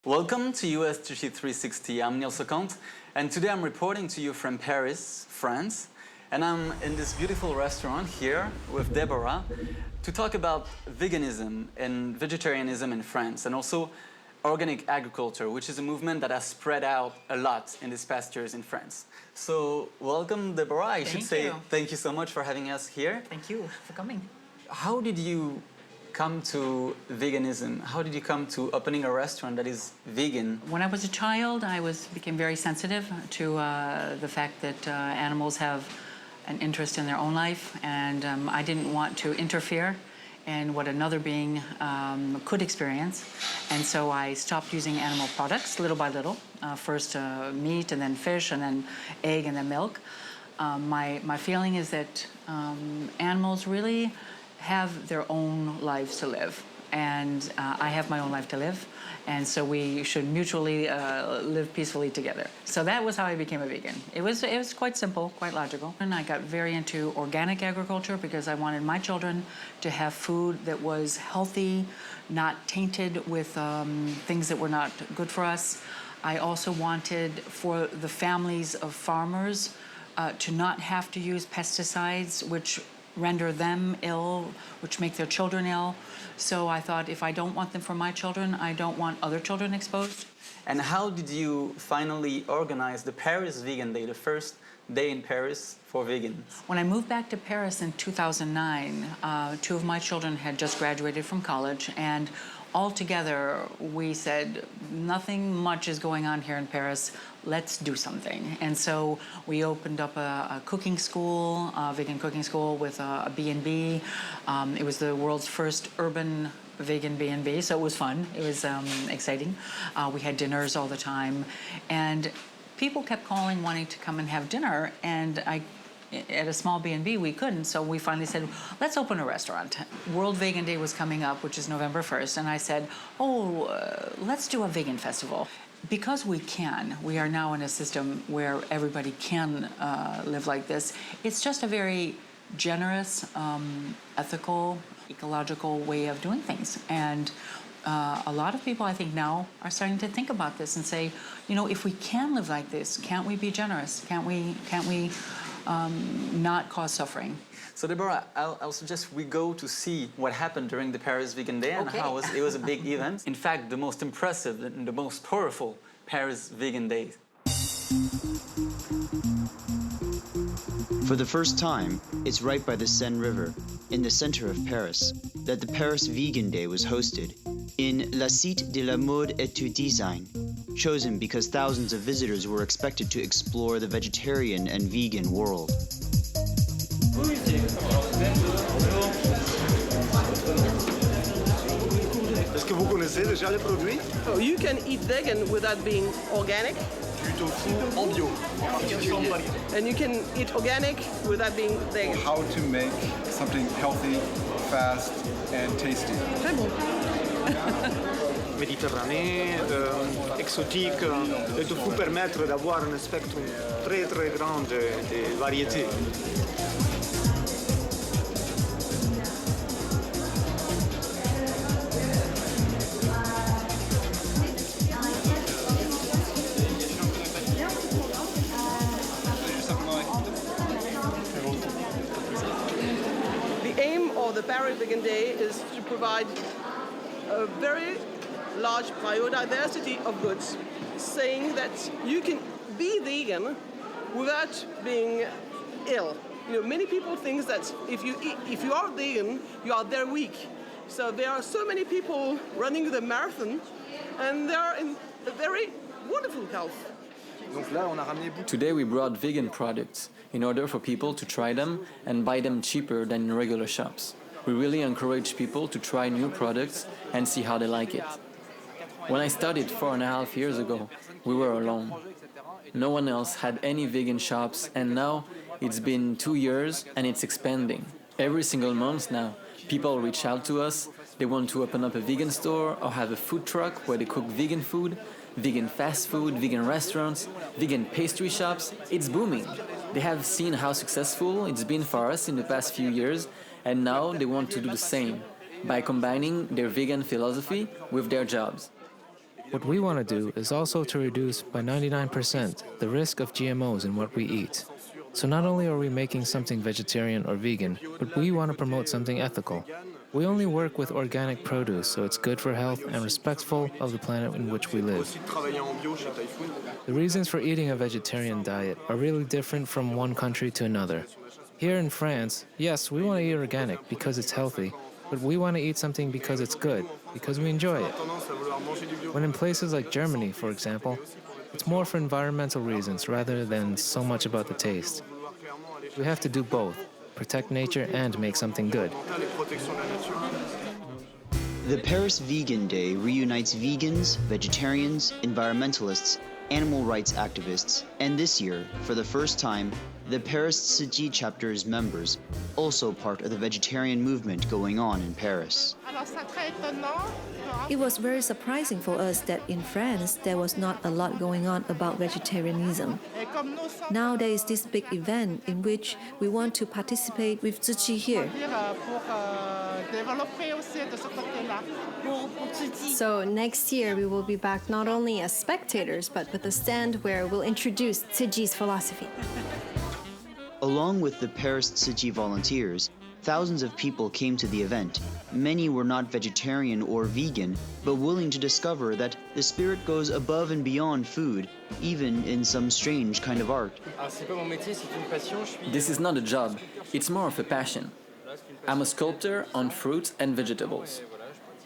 Welcome to USTC360. I'm Neil Socante, and today I'm reporting to you from Paris, France. And I'm in this beautiful restaurant here with Deborah to talk about veganism and vegetarianism in France, and also organic agriculture, which is a movement that has spread out a lot in these past years in France. So welcome, Deborah. I should say thank you so much for having us here. Thank you for coming. How did you come to veganism? How did you come to opening a restaurant that is vegan? When I was a child, became very sensitive to the fact that animals have an interest in their own life, and I didn't want to interfere in what another being could experience. And so I stopped using animal products little by little, first meat and then fish and then egg and then milk. My feeling is that animals really have their own lives to live, and I have my own life to live, and so we should mutually live peacefully together. So that was how I became a vegan. It was quite simple, quite logical. And I got very into organic agriculture because I wanted my children to have food that was healthy, not tainted with things that were not good for us. I also wanted for the families of farmers to not have to use pesticides, which render them ill, which make their children ill. So I thought, if I don't want them for my children, I don't want other children exposed. And how did you finally organize the Paris Vegan Day, the first day in Paris for vegans? When I moved back to Paris in 2009, two of my children had just graduated from college, and all together we said, nothing much is going on here in Paris, let's do something. And so we opened up a cooking school, a vegan cooking school with a B&B. It was the world's first urban vegan B&B, so it was fun. It was exciting. We had dinners all the time, and people kept calling, wanting to come and have dinner, and at a small B&B, we couldn't, so we finally said, let's open a restaurant. World Vegan Day was coming up, which is November 1st, and I said, let's do a vegan festival. Because we are now in a system where everybody can live like this. It's just a very generous, ethical, ecological way of doing things. And a lot of people, I think, now are starting to think about this and say, if we can live like this, can't we be generous? Can't we not cause suffering? So Deborah, I'll suggest we go to see what happened during the Paris Vegan Day and how it was a big event. In fact, the most impressive and the most powerful Paris Vegan Day. For the first time, it's right by the Seine River, in the center of Paris, that the Paris Vegan Day was hosted, in La Cité de la Mode et du Design, chosen because thousands of visitors were expected to explore the vegetarian and vegan world. Est-ce que vous connaissez déjà les produits? You can eat vegan without being organic. Du tofu en bio, en particulier. And you can eat organic without being vegan. How to make something healthy, fast, and tasty. Très bon. Méditerranée, exotique, le tofu permettre d'avoir un spectre très très grand de variétés. The aim of the Paris Vegan Day is to provide a very large biodiversity of goods, saying that you can be vegan without being ill. Many people think that if you are vegan, you are very weak. So there are so many people running the marathon, and they are in a very wonderful health. Today we brought vegan products in order for people to try them and buy them cheaper than in regular shops. We really encourage people to try new products and see how they like it. When I started 4.5 years ago, we were alone. No one else had any vegan shops, and now it's been 2 years and it's expanding. Every single month now, people reach out to us. They want to open up a vegan store or have a food truck where they cook vegan food, vegan fast food, vegan restaurants, vegan pastry shops. It's booming. They have seen how successful it's been for us in the past few years, and now they want to do the same by combining their vegan philosophy with their jobs. What we want to do is also to reduce by 99% the risk of GMOs in what we eat. So not only are we making something vegetarian or vegan, but we want to promote something ethical. We only work with organic produce, so it's good for health and respectful of the planet in which we live. The reasons for eating a vegetarian diet are really different from one country to another. Here in France, yes, we want to eat organic because it's healthy, but we want to eat something because it's good, because we enjoy it. When in places like Germany, for example, it's more for environmental reasons rather than so much about the taste. We have to do both, protect nature and make something good. The Paris Vegan Day reunites vegans, vegetarians, environmentalists, animal rights activists, and this year, for the first time, the Paris CIG chapter's members, also part of the vegetarian movement going on in Paris. It was very surprising for us that in France there was not a lot going on about vegetarianism. Now there is this big event in which we want to participate with CIG here. So next year we will be back not only as spectators but with a stand where we'll introduce CIG's philosophy. Along with the Paris CIG volunteers, thousands of people came to the event. Many were not vegetarian or vegan, but willing to discover that the spirit goes above and beyond food, even in some strange kind of art. This is not a job, it's more of a passion. I'm a sculptor on fruits and vegetables.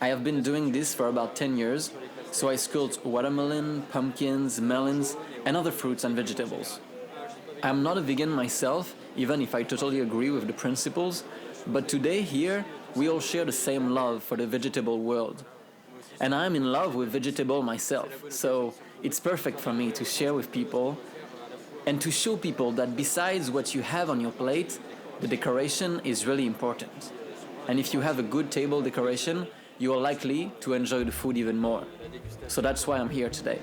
I have been doing this for about 10 years, so I sculpt watermelon, pumpkins, melons, and other fruits and vegetables. I'm not a vegan myself, even if I totally agree with the principles, but today here, we all share the same love for the vegetable world. And I'm in love with vegetable myself, so it's perfect for me to share with people and to show people that besides what you have on your plate, the decoration is really important. And if you have a good table decoration, you are likely to enjoy the food even more. So that's why I'm here today.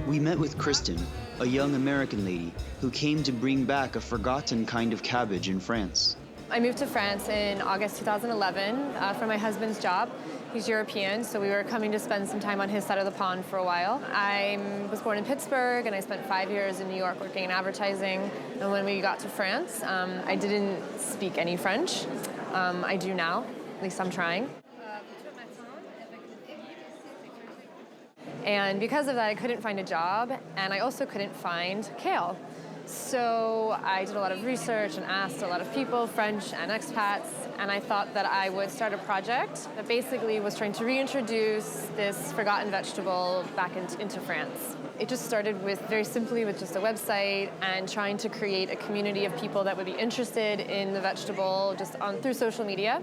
We met with Kristen, a young American lady who came to bring back a forgotten kind of cabbage in France. I moved to France in August 2011 for my husband's job. He's European, so we were coming to spend some time on his side of the pond for a while. I was born in Pittsburgh, and I spent 5 years in New York working in advertising. And when we got to France, I didn't speak any French. I do now, at least I'm trying. And because of that, I couldn't find a job, and I also couldn't find kale. So I did a lot of research and asked a lot of people, French and expats, and I thought that I would start a project that basically was trying to reintroduce this forgotten vegetable back into France. It just started with, very simply, with just a website and trying to create a community of people that would be interested in the vegetable just through social media.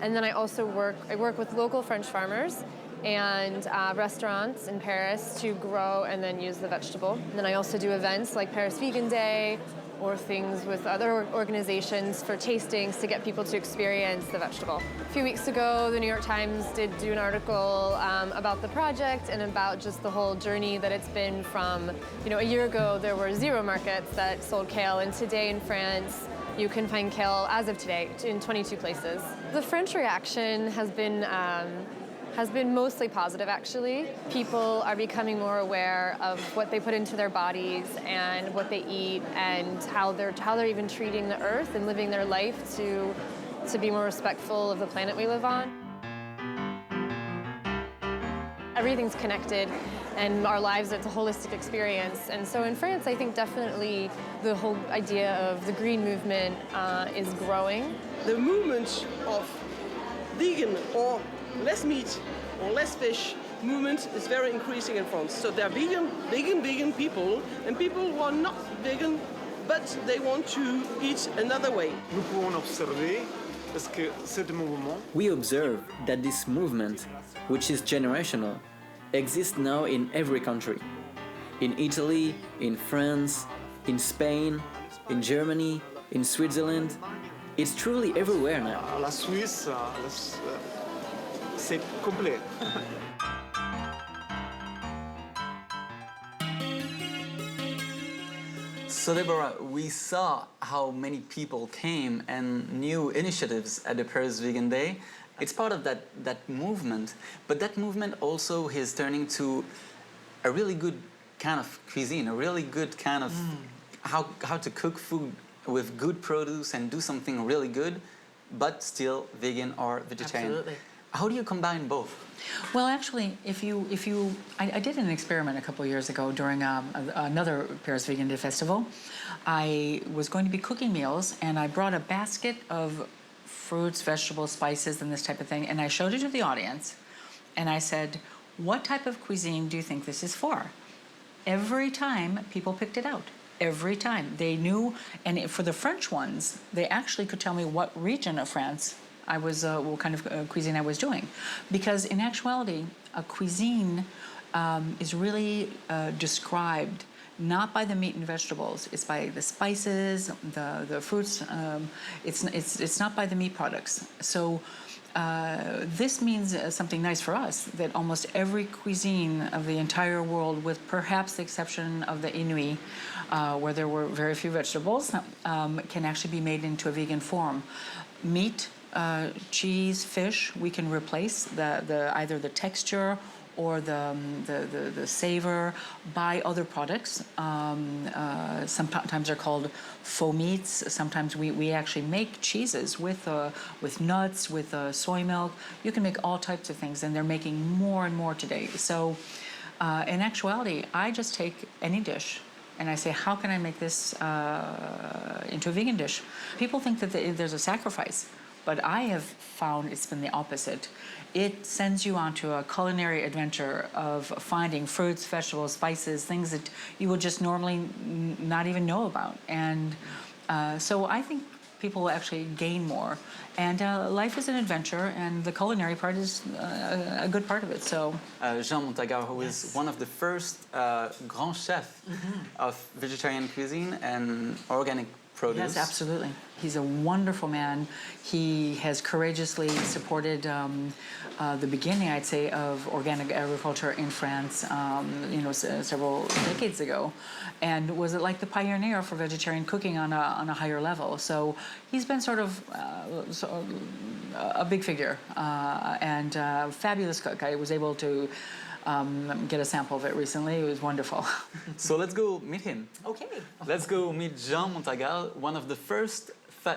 And then I also work with local French farmers and restaurants in Paris to grow and then use the vegetable. And then I also do events like Paris Vegan Day or things with other organizations for tastings to get people to experience the vegetable. A few weeks ago, the New York Times did do an article about the project and about just the whole journey that it's been from, a year ago there were 0 markets that sold kale, and today in France you can find kale, as of today, in 22 places. The French reaction has been mostly positive, actually. People are becoming more aware of what they put into their bodies and what they eat and how they're even treating the earth and living their life to be more respectful of the planet we live on. Everything's connected, and our lives, it's a holistic experience. And so in France, I think definitely the whole idea of the green movement is growing. The movement of vegan or less meat or less fish movement is very increasing in France. So there are vegan people and people who are not vegan, but they want to eat another way. We observe that this movement, which is generational, exists now in every country. In Italy, in France, in Spain, in Germany, in Switzerland. It's truly everywhere now. La Suisse, c'est complet. So Deborah, we saw how many people came and new initiatives at the Paris Vegan Day, It's part of that movement, but that movement also is turning to a really good kind of cuisine, a really good kind of how to cook food with good produce and do something really good, but still vegan or vegetarian. Absolutely. How do you combine both? Well, actually, I did an experiment a couple of years ago during another Paris Vegan Day festival. I was going to be cooking meals, and I brought a basket of fruits, vegetables, spices, and this type of thing, and I showed it to the audience, and I said, what type of cuisine do you think this is for? Every time, people picked it out. Every time. They knew, and for the French ones, they actually could tell me what region of France I was, what kind of cuisine I was doing. Because in actuality, a cuisine is really described not by the meat and vegetables, it's by the spices, the fruits, it's not by the meat products. So this means something nice for us, that almost every cuisine of the entire world, with perhaps the exception of the Inuit, where there were very few vegetables, can actually be made into a vegan form. Meat, cheese, fish, we can replace either the texture or the savor by other products. Sometimes they're called faux meats. Sometimes we actually make cheeses with nuts, with soy milk. You can make all types of things, and they're making more and more today. So in actuality, I just take any dish and I say, how can I make this into a vegan dish? People think that there's a sacrifice, but I have found it's been the opposite. It sends you onto a culinary adventure of finding fruits, vegetables, spices, things that you would just normally not even know about. And so I think people will actually gain more. And life is an adventure, and the culinary part is a good part of it. So Jean Montagal, who is one of the first grand chefs of vegetarian cuisine and organic produce. Yes, absolutely. He's a wonderful man. He has courageously supported the beginning, I'd say, of organic agriculture in France, several decades ago, and was like the pioneer for vegetarian cooking on a higher level. So he's been sort of a big figure and a fabulous cook. I was able to get a sample of it recently. It was wonderful. So let's go meet him. Okay. Let's go meet Jean Montagal, one of the first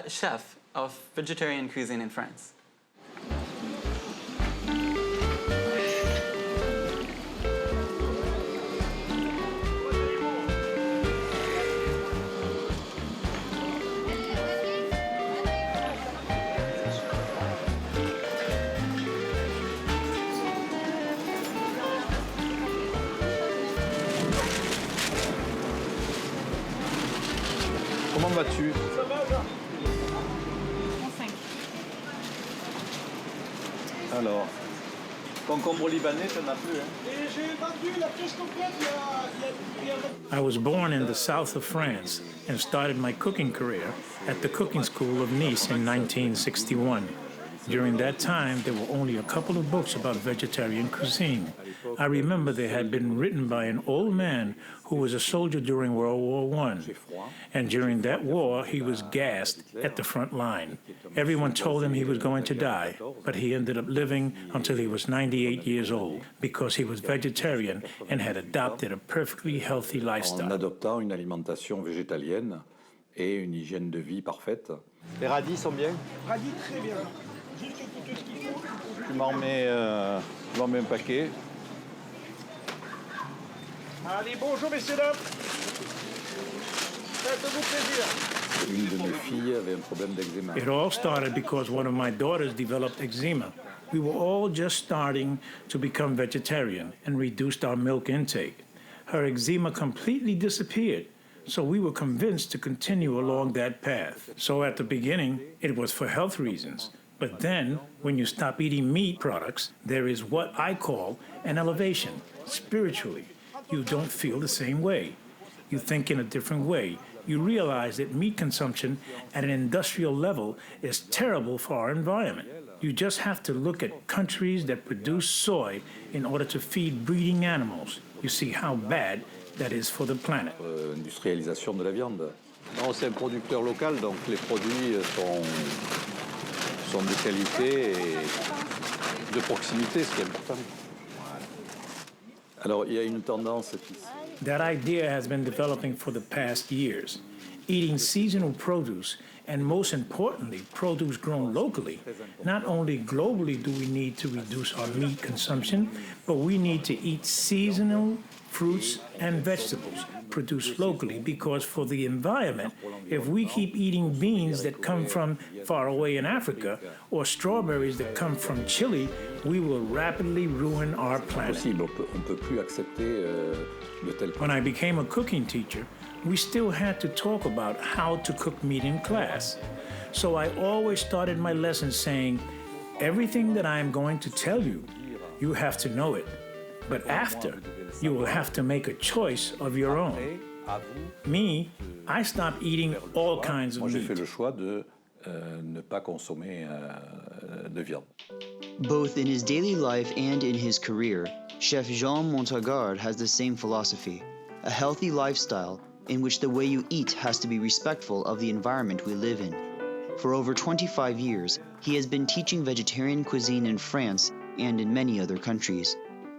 chefs of vegetarian cuisine in France. Comment vas-tu? Ça va, Jean? Alors, concombre libanais, tu n'en as plus, hein? I was born in the south of France and started my cooking career at the cooking school of Nice in 1961. During that time, there were only a couple of books about vegetarian cuisine. I remember they had been written by an old man who was a soldier during World War I. And during that war, he was gassed at the front line. Everyone told him he was going to die, but he ended up living until he was 98 years old because he was vegetarian and had adopted a perfectly healthy lifestyle. En adoptant une alimentation végétalienne et une hygiène de vie parfaite. Les radis sont bien? Radis, très bien. Juste tout ce qu'il faut. Tu m'en mets un paquet. Allez, bonjour, messieurs, dames. Faites-vous plaisir. Une de mes filles avait un problème d'eczéma. It all started because one of my daughters developed eczema. We were all just starting to become vegetarian and reduced our milk intake. Her eczema completely disappeared, so we were convinced to continue along that path. So at the beginning, it was for health reasons. But then, when you stop eating meat products, there is what I call an elevation. Spiritually, you don't feel the same way. You think in a different way. You realize that meat consumption at an industrial level is terrible for our environment. You just have to look at countries that produce soy in order to feed breeding animals. You see how bad that is for the planet. Industrialisation de la viande. Non, c'est un producteur local, donc les produits sont de qualité et de proximité, ce qui est important. Alors, il y a une tendance qui... That idea has been developing for the past years. Eating seasonal produce, and most importantly, produce grown locally. Not only globally do we need to reduce our meat consumption, but we need to eat seasonal fruits and vegetables produced locally, because for the environment, if we keep eating beans that come from far away in Africa or strawberries that come from Chile, we will rapidly ruin our planet. When I became a cooking teacher, we still had to talk about how to cook meat in class. So I always started my lessons saying, everything that I am going to tell you, you have to know it. But after, you will have to make a choice of your own. Me, I stopped eating all kinds of meat. J'ai fait le choix de ne pas consommer de viande. Both in his daily life and in his career, Chef Jean Montagnard has the same philosophy, a healthy lifestyle in which the way you eat has to be respectful of the environment we live in. For over 25 years, he has been teaching vegetarian cuisine in France and in many other countries.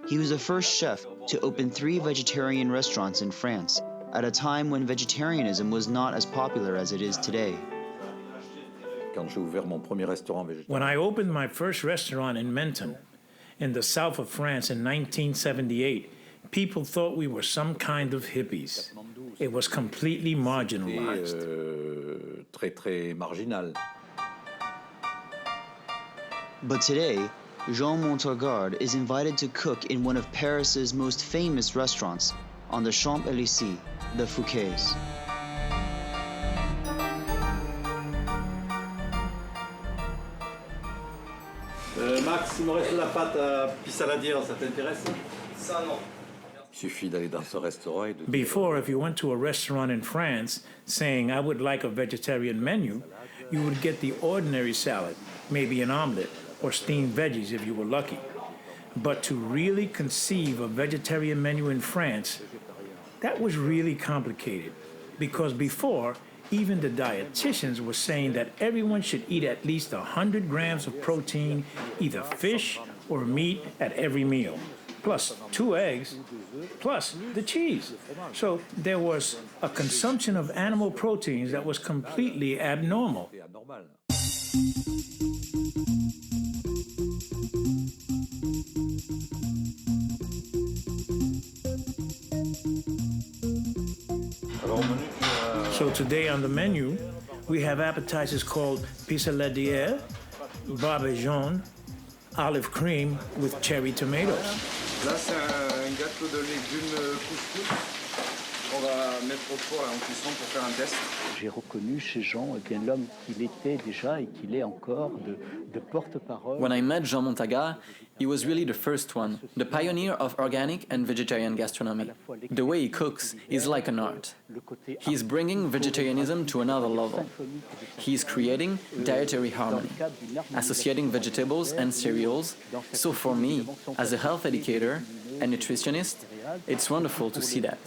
He was the first chef to open 3 vegetarian restaurants in France, at a time when vegetarianism was not as popular as it is today. When I opened my first restaurant in Menton, in the south of France in 1978, people thought we were some kind of hippies. It was completely marginalized. Très marginal. But today, Jean Montagnard is invited to cook in one of Paris's most famous restaurants on the Champs-Élysées, the Fouquet's. Max, il me reste de la pâte à pissaladière, ça t'intéresse? Ça, non. Il suffit d'aller dans ce restaurant et de... Before, if you went to a restaurant in France saying, I would like a vegetarian menu, you would get the ordinary salad, maybe an omelet, or steamed veggies if you were lucky. But to really conceive a vegetarian menu in France, that was really complicated, because before, even the dietitians were saying that everyone should eat at least 100 grams of protein, either fish or meat, at every meal, plus 2 eggs, plus the cheese. So there was a consumption of animal proteins that was completely abnormal. So today on the menu, we have appetizers called pissaladière, barbet jaune, olive cream with cherry tomatoes. Là, c'est un gâteau de légumes couscous. On va mettre au four en cuisson pour faire un test. J'ai reconnu chez Jean l'homme qu'il était déjà et qu'il est encore de porte-parole. When I met Jean Montagnard, he was really the first one, the pioneer of organic and vegetarian gastronomy. The way he cooks is like an art. He's bringing vegetarianism to another level. He's creating dietary harmony, associating vegetables and cereals. So for me, as a health educator and nutritionist, it's wonderful to see that.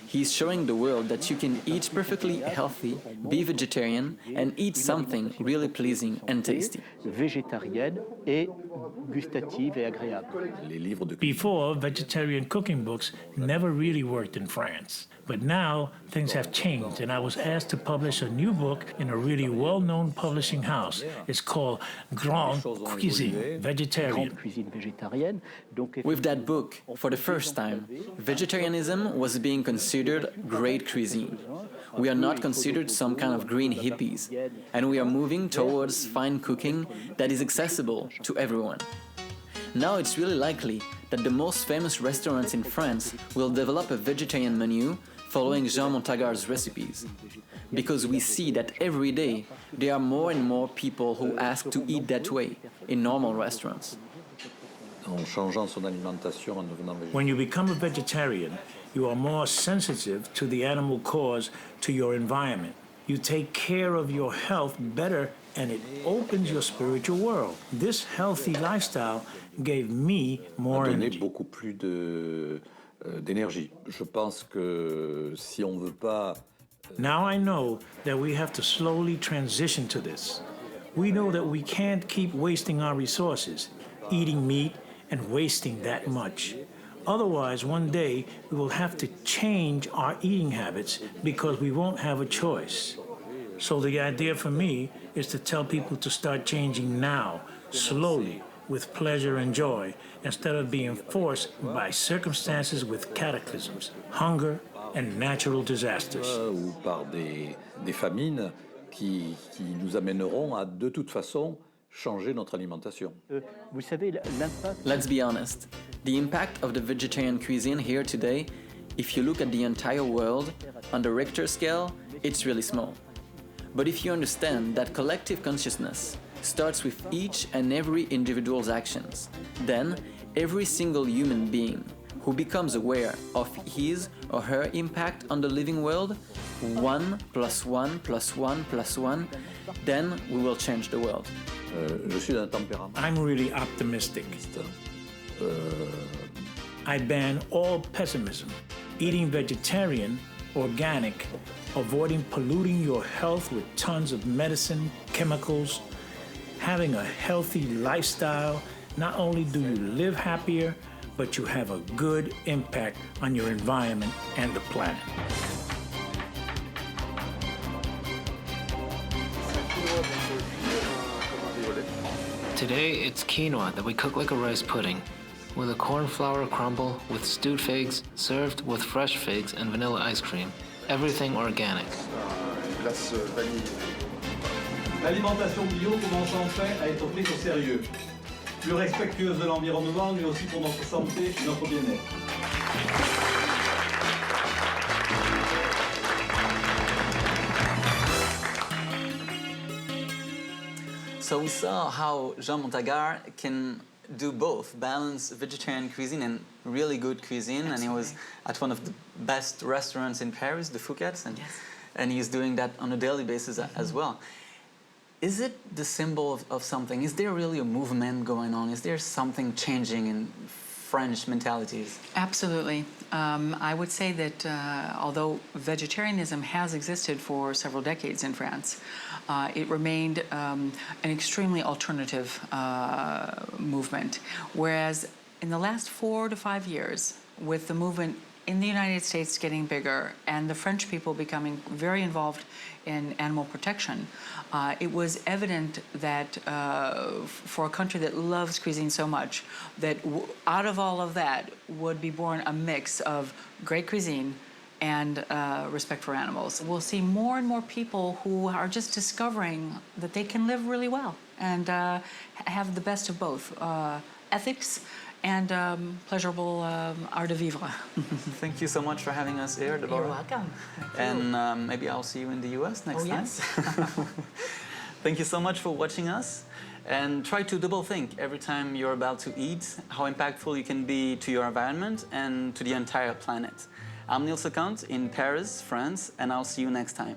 He's showing the world that you can eat perfectly healthy, be vegetarian, and eat something really pleasing and tasty. Végétarienne et gustative et agréable. Before, vegetarian cooking books never really worked in France. But now, things have changed, and I was asked to publish a new book in a really well-known publishing house. It's called Grand Cuisine, Vegetarian. With that book, for the first time, vegetarianism was being considered great cuisine. We are not considered some kind of green hippies, and we are moving towards fine cooking that is accessible to everyone. Now it's really likely that the most famous restaurants in France will develop a vegetarian menu following Jean Montagnard's recipes, because we see that every day there are more and more people who ask to eat that way in normal restaurants. When you become a vegetarian, you are more sensitive to the animal cause, to your environment. You take care of your health better, and it opens your spiritual world. This healthy lifestyle gave me more energy. Beaucoup plus d'énergie. Je pense que si on veut pas... Now I know that we have to slowly transition to this. We know that we can't keep wasting our resources, eating meat and wasting that much. Otherwise, one day, we will have to change our eating habits because we won't have a choice. So the idea for me is to tell people to start changing now, slowly, with pleasure and joy, instead of being forced by circumstances with cataclysms, hunger, and natural disasters. Ou par des famines qui nous amèneront à, de toute façon, changer notre alimentation. Vous savez, l'impact... Let's be honest. The impact of the vegetarian cuisine here today, if you look at the entire world, on the Richter scale, it's really small. But if you understand that collective consciousness starts with each and every individual's actions, then every single human being who becomes aware of his or her impact on the living world, 1 + 1 + 1 + 1, then we will change the world. Je suis d'un tempérament. I'm really optimistic. I ban all pessimism, eating vegetarian, organic, avoiding polluting your health with tons of medicine, chemicals, having a healthy lifestyle. Not only do you live happier, but you have a good impact on your environment and the planet. Today, it's quinoa that we cook like a rice pudding, with a corn flour crumble, with stewed figs, served with fresh figs and vanilla ice cream. Everything organic. L'alimentation bio commence enfin à être prise au sérieux, plus respectueuse de l'environnement, mais aussi pour notre santé et notre bien-être. So we saw how Jean Montagnard can do both, balance vegetarian cuisine and really good cuisine. Absolutely. And he was at one of the best restaurants in Paris, the Fouquet's, and he's doing that on a daily basis as well. Is it the symbol of something? Is there really a movement going on? Is there something changing in French mentalities? Absolutely. I would say that although vegetarianism has existed for several decades in France, it remained an extremely alternative movement. Whereas in the last 4 to 5 years, with the movement in the United States getting bigger and the French people becoming very involved in animal protection, it was evident that for a country that loves cuisine so much, that out of all of that would be born a mix of great cuisine and respect for animals. We'll see more and more people who are just discovering that they can live really well and have the best of both, ethics and pleasurable art de vivre. Thank you so much for having us here, Deborah. You're welcome. And maybe I'll see you in the US next time. Yes. Thank you so much for watching us. And try to double think every time you're about to eat how impactful you can be to your environment and to the entire planet. I'm Niels Leconte in Paris, France, and I'll see you next time.